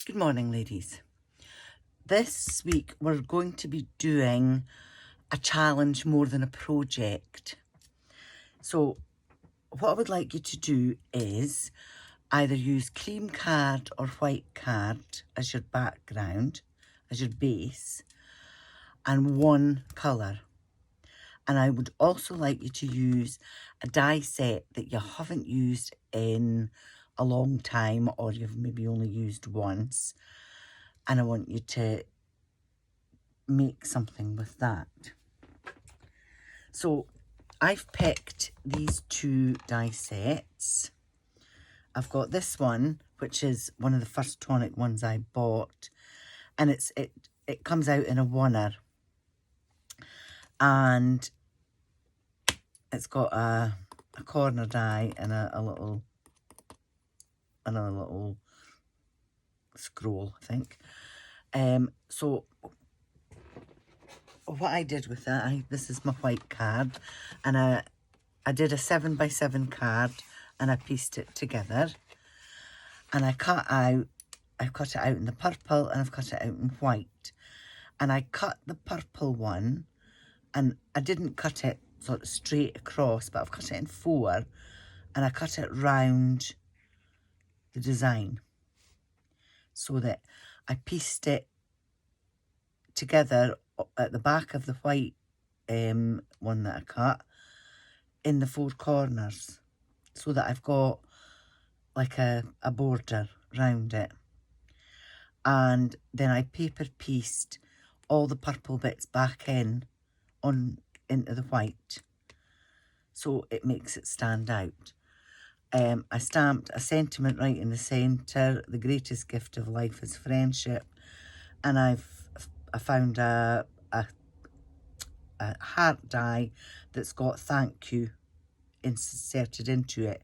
Good morning, ladies. This week we're going to be doing a challenge more than a project. So what I would like you to do is either use cream card or white card as your background, as your base, and one colour. And I would also like you to use a die set that you haven't used in a long time, or you've maybe only used once. And I want you to make something with that. So I've picked these two die sets. I've got this one, which is one of the first tonic ones I bought, and it comes out in a oneer, and it's got a corner die and another little scroll, I think. So what I did with that, this is my white card, and I did a 7x7 card and I pieced it together, and I've cut it out in the purple and I've cut it out in white. And I cut the purple one, and I didn't cut it sort of straight across, but I've cut it in four, and I cut it round the design so that I pieced it together at the back of the white one that I cut in the four corners, so that I've got like a border round it. And then I paper pieced all the purple bits back into the white, so it makes it stand out. I stamped a sentiment right in the centre: the greatest gift of life is friendship. And I found a heart die that's got thank you inserted into it,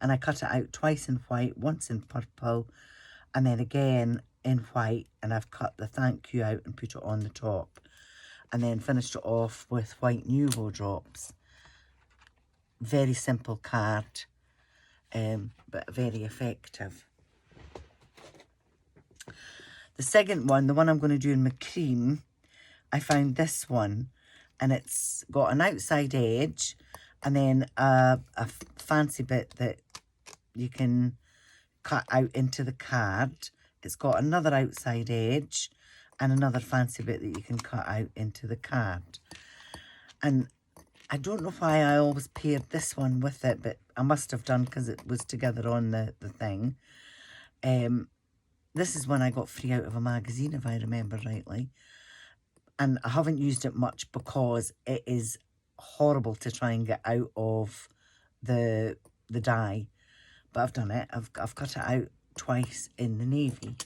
and I cut it out twice in white, once in purple, and then again in white, and I've cut the thank you out and put it on the top, and then finished it off with white Nuvo drops. Very simple card, but very effective. The second one, the one I'm going to do in my cream, I found this one, and it's got an outside edge and then a fancy bit that you can cut out into the card. It's got another outside edge and another fancy bit that you can cut out into the card. And I don't know why I always paired this one with it, but I must have done because it was together on the thing. This is one I got free out of a magazine, if I remember rightly. And I haven't used it much because it is horrible to try and get out of the die. But I've done it. I've cut it out twice in the navy.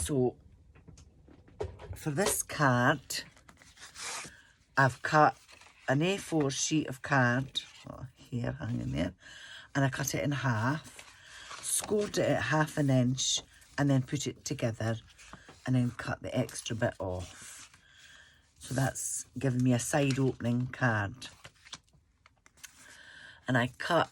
So for this card, I've cut an A4 sheet of card, here hanging there, and I cut it in half, scored it at 1/2 inch, and then put it together, and then cut the extra bit off. So that's given me a side opening card. And I cut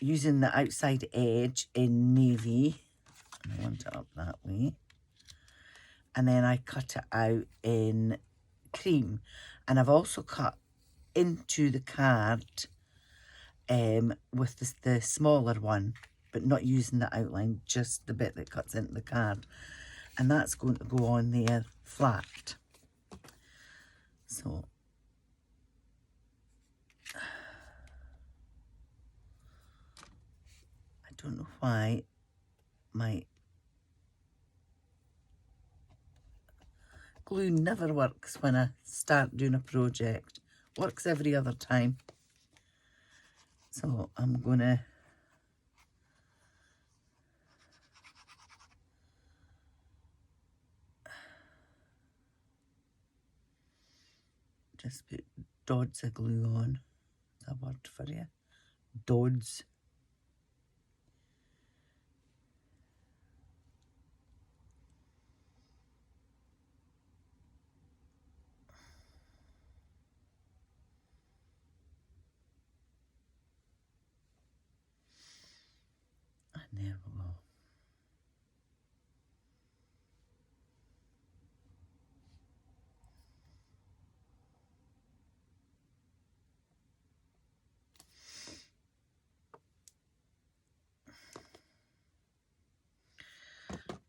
using the outside edge in navy, and I want it up that way, and then I cut it out in cream, and I've also cut into the card with the smaller one, but not using the outline, just the bit that cuts into the card, and that's going to go on there flat. So I don't know why my glue never works when I start doing a project. Works every other time. So I'm gonna just put dods of glue on. Is that a word for you? Dods. There we go.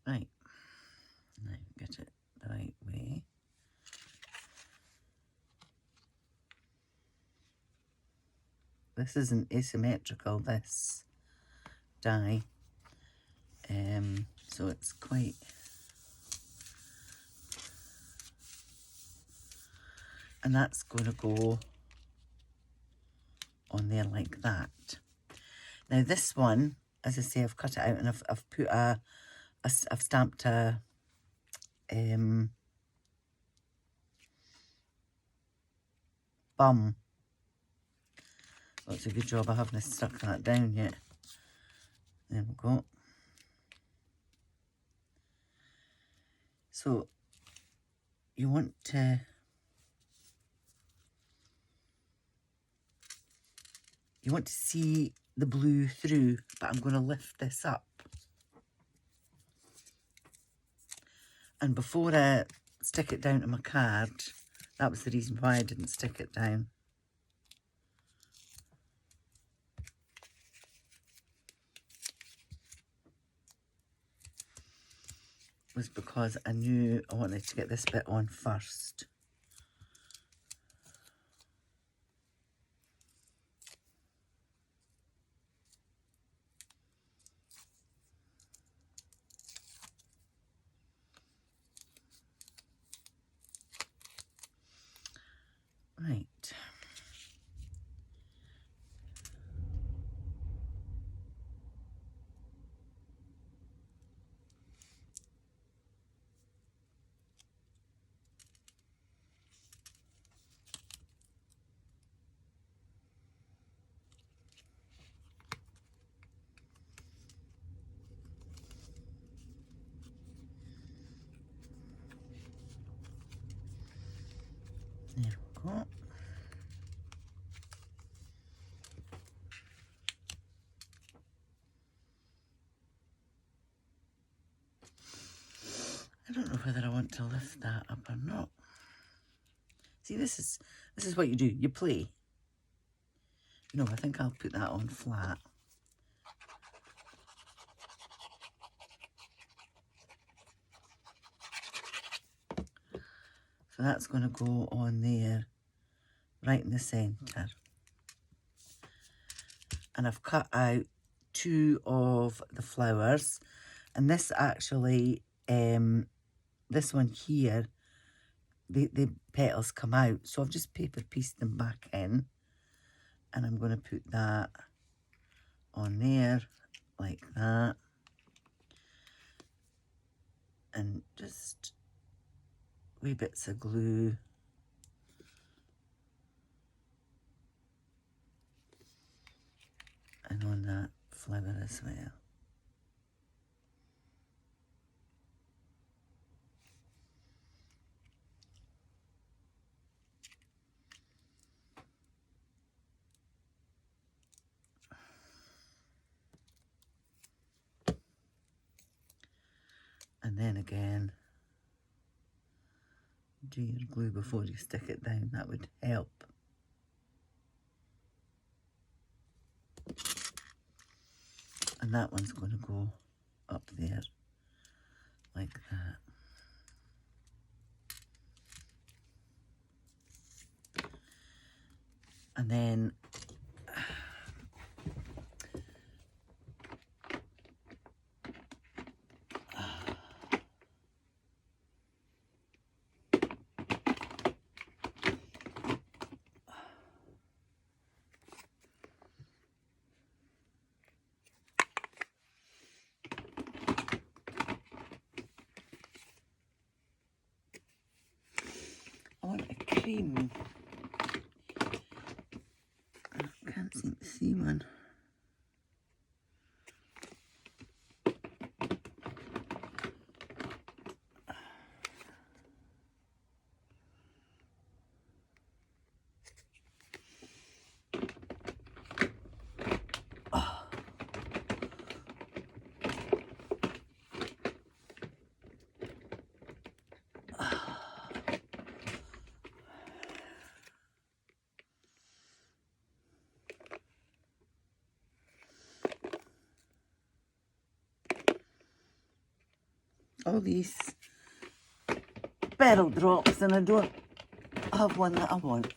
Right, now get it the right way. This isn't asymmetrical, this die, so it's quite, and that's going to go on there like that. Now this one, as I say, I've cut it out and I've put I've stamped a bum. Well, it's a good job I haven't stuck that down yet. There we go. So you want to see the blue through, but I'm going to lift this up. And before I stick it down to my card, that was the reason why I didn't stick it down. Was because I knew I wanted to get this bit on first. Right. There we go. I don't know whether I want to lift that up or not. See, this is what you do. You play. No, I think I'll put that on flat. So that's going to go on there, right in the centre. And I've cut out 2 of the flowers. And this actually, this one here, the petals come out. So I've just paper pieced them back in. And I'm going to put that on there, like that. And just wee bits of glue. And on that flower as well. And then again, do your glue before you stick it down. That would help. And that one's going to go up there like that. And then I want a cream. I can't seem to see one. all these beryl drops and I don't have one that I want.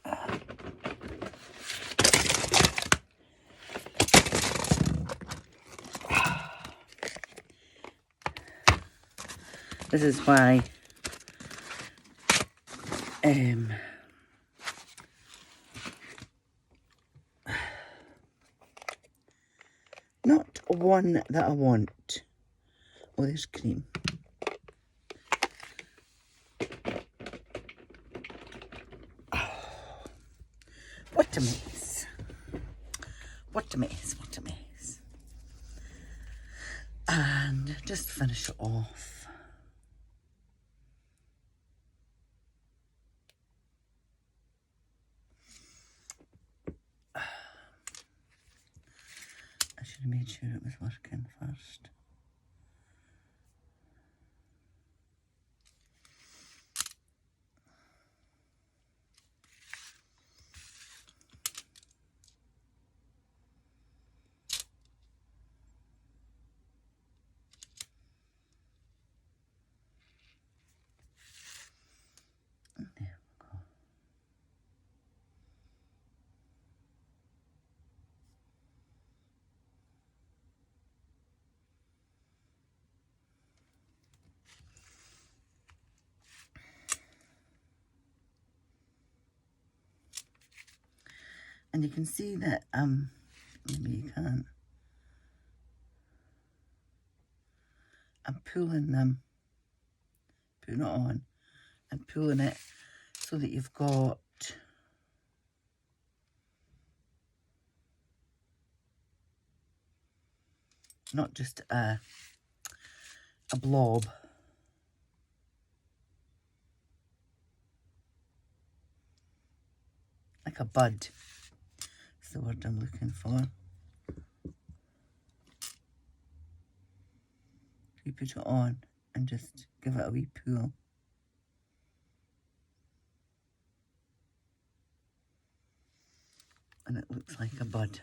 This is why not one that I want. Oh, there's cream. What a mess. What a mess, what a mess. And just finish it off. I should have made sure it was working first. There we go. And you can see that, maybe you can't. I'm pulling them, putting it on and pulling it so that you've got not just a blob. Like a bud. That's the word I'm looking for. You put it on and just give it a wee pull. And it looks like a bud.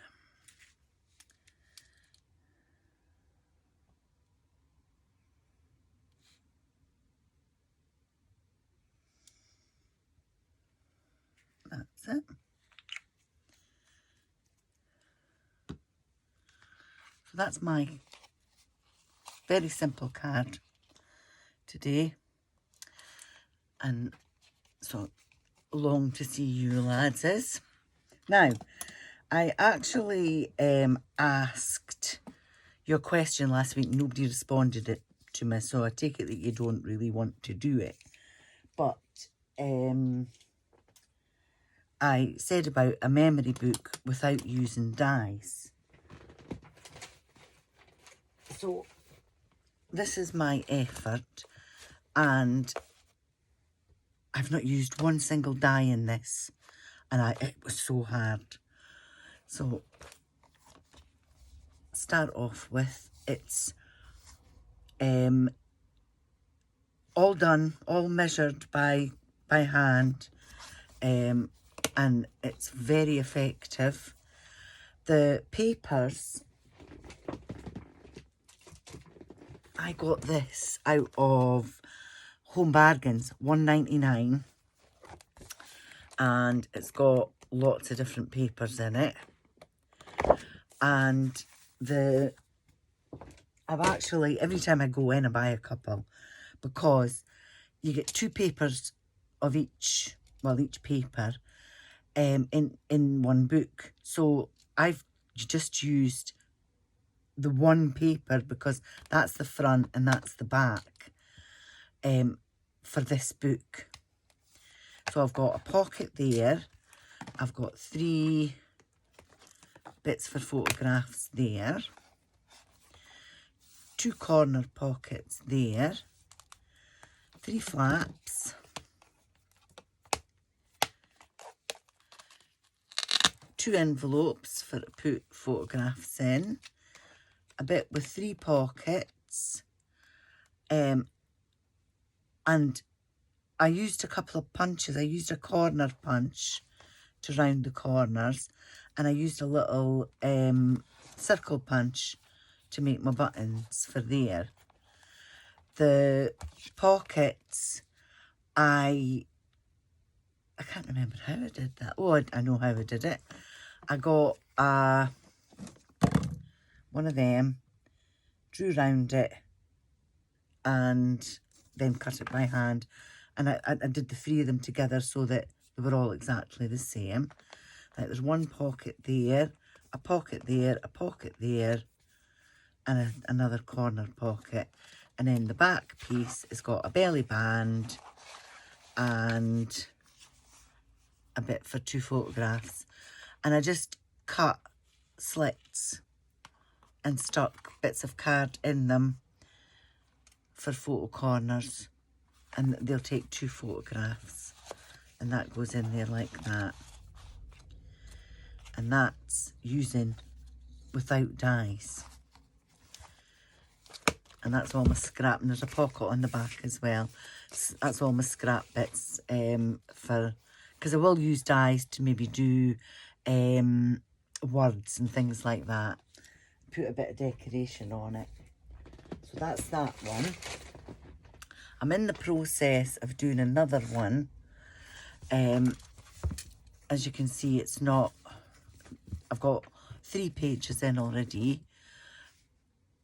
That's it. So that's my very simple card today. And so long to see you lads is. Now, I actually asked your question last week. Nobody responded it to me, so I take it that you don't really want to do it. But I said about a memory book without using dies. So this is my effort, and I've not used one single die in this, and it was so hard. So start off with, it's all done, all measured by hand, and it's very effective. The papers, I got this out of Home Bargains, $1.99, and it's got lots of different papers in it. And I've actually, every time I go in, I buy a couple, because you get two papers of each, well, each paper in one book. So I've just used the one paper because that's the front and that's the back for this book. So I've got a pocket there. I've got 3 bits for photographs there. 2 corner pockets there. 3 flaps. 2 envelopes for to put photographs in. A bit with 3 pockets. And I used a couple of punches. I used a corner punch to round the corners, and I used a little circle punch to make my buttons for there. The pockets, I can't remember how I did that. Oh, I know how I did it. I got one of them, drew round it, and then cut it by hand. And I did the three of them together so that they were all exactly the same. Like there's one pocket there, a pocket there, a pocket there, and another corner pocket. And then the back piece has got a belly band and a bit for 2 photographs. And I just cut slits and stuck bits of card in them for photo corners, and they'll take 2 photographs, and that goes in there like that. And that's using without dies. And that's all my scrap, and there's a pocket on the back as well. That's all my scrap bits for, because I will use dies to maybe do words and things like that. Put a bit of decoration on it. So that's that one. I'm in the process of doing another one. As you can see, it's not, I've got 3 pages in already.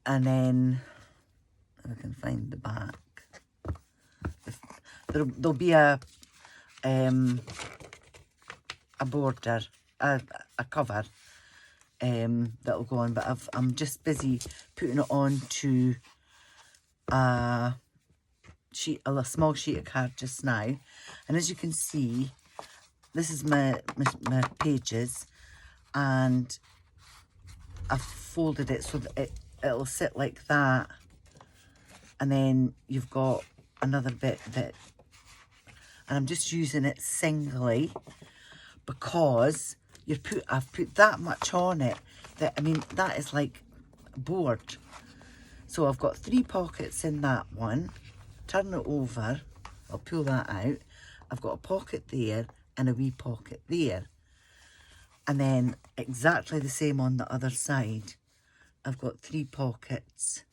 And then, if I can find the back, there'll be a border, a cover that'll go on, but I'm just busy putting it on to a small sheet of card just now. And as you can see, this is my pages, and I've folded it so that it'll sit like that, and then you've got another bit that, and I'm just using it singly because I've put that much on it that, I mean, that is like a board. So I've got 3 pockets in that one. Turn it over, I'll pull that out. I've got a pocket there and a wee pocket there. And then exactly the same on the other side. I've got 3 pockets.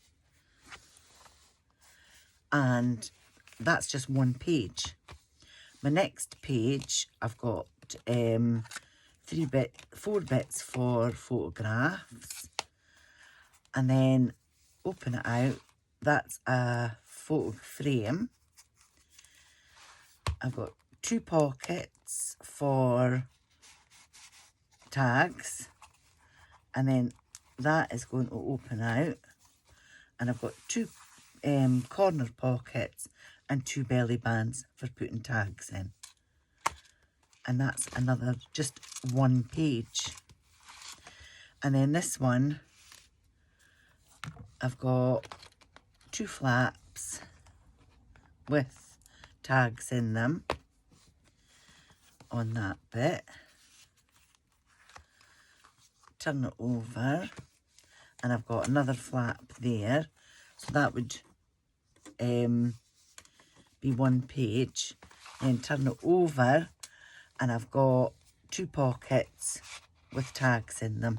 And that's just 1 page. My next page, I've got 4 bits for photographs. And then open it out. That's a photo frame. I've got 2 pockets for tags, and then that is going to open out, and I've got 2 corner pockets and 2 belly bands for putting tags in. And that's another just 1 page. And then this one, I've got 2 flaps with tags in them on that bit. Turn it over, and I've got another flap there, so that would be 1 page. Then turn it over, and I've got 2 pockets with tags in them.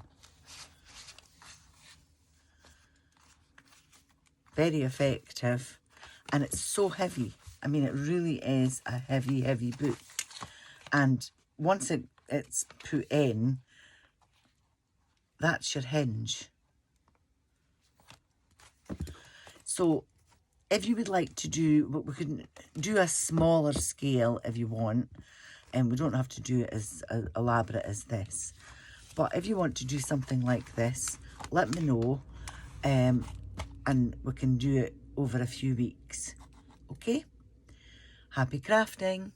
Very effective, and it's so heavy. I mean, it really is a heavy book. And once it's put in, that's your hinge. So if you would like to do, we can do a smaller scale if you want, and we don't have to do it as elaborate as this. But if you want to do something like this, let me know, and we can do it over a few weeks. Okay? Happy crafting!